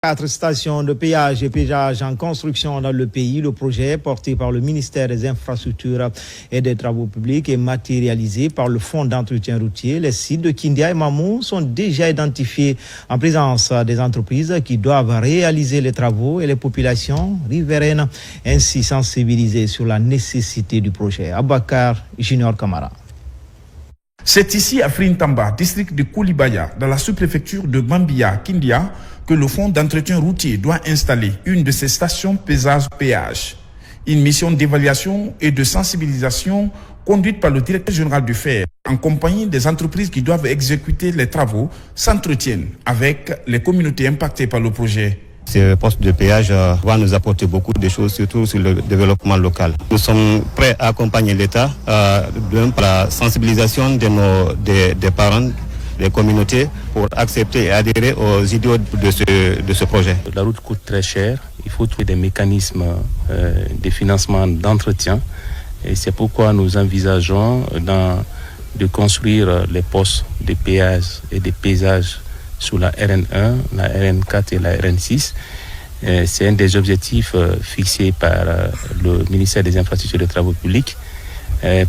4 stations de péage et péage en construction dans le pays. Le projet, porté par le ministère des Infrastructures et des Travaux publics, est matérialisé par le Fonds d'entretien routier. Les sites de Kindia et Mamou sont déjà identifiés en présence des entreprises qui doivent réaliser les travaux et les populations riveraines ainsi sensibilisées sur la nécessité du projet. Abakar Junior Kamara. C'est ici à Frintamba, district de Koulibaya, dans la sous-préfecture de Bambia, Kindia, que le Fonds d'entretien routier doit installer une de ses stations pesage-péage. Une mission d'évaluation et de sensibilisation conduite par le directeur général du FER, en compagnie des entreprises qui doivent exécuter les travaux, s'entretiennent avec les communautés impactées par le projet. Ce poste de péage va nous apporter beaucoup de choses, surtout sur le développement local. Nous sommes prêts à accompagner l'État par la sensibilisation des parents, des communautés, pour accepter et adhérer aux idéaux de ce projet. La route coûte très cher. Il faut trouver des mécanismes de financement d'entretien. Et c'est pourquoi nous envisageons de construire les postes de péage et de paysage sous la RN1, la RN4 et la RN6. C'est un des objectifs fixés par le ministère des Infrastructures et des Travaux publics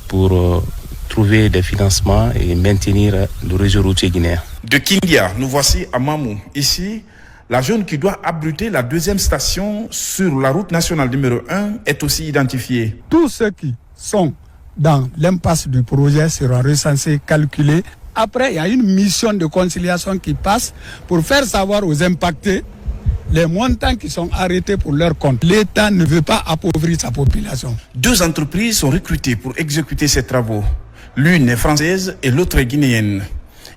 pour trouver des financements et maintenir le réseau routier guinéen. De Kindia, nous voici à Mamou. Ici, la zone qui doit abriter la deuxième station sur la route nationale numéro 1 est aussi identifiée. Tous ceux qui sont dans l'impasse du projet seront recensés, calculés. Après, il y a une mission de conciliation qui passe pour faire savoir aux impactés les montants qui sont arrêtés pour leur compte. L'État ne veut pas appauvrir sa population. 2 entreprises sont recrutées pour exécuter ces travaux. L'une est française et l'autre est guinéenne.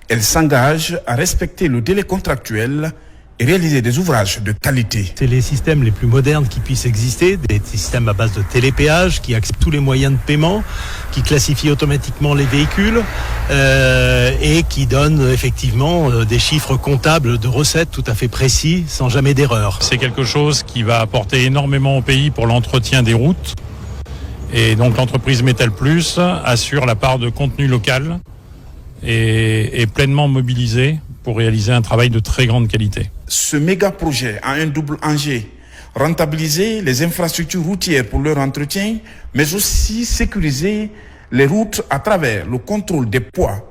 Elles s'engagent à respecter le délai contractuel et réaliser des ouvrages de qualité. C'est les systèmes les plus modernes qui puissent exister, des systèmes à base de télépéage qui acceptent tous les moyens de paiement, qui classifient automatiquement les véhicules et qui donnent effectivement des chiffres comptables de recettes tout à fait précis, sans jamais d'erreur. C'est quelque chose qui va apporter énormément au pays pour l'entretien des routes. Et donc l'entreprise Metal Plus assure la part de contenu local et est pleinement mobilisée pour réaliser un travail de très grande qualité. Ce méga projet a un double enjeu: rentabiliser les infrastructures routières pour leur entretien, mais aussi sécuriser les routes à travers le contrôle des poids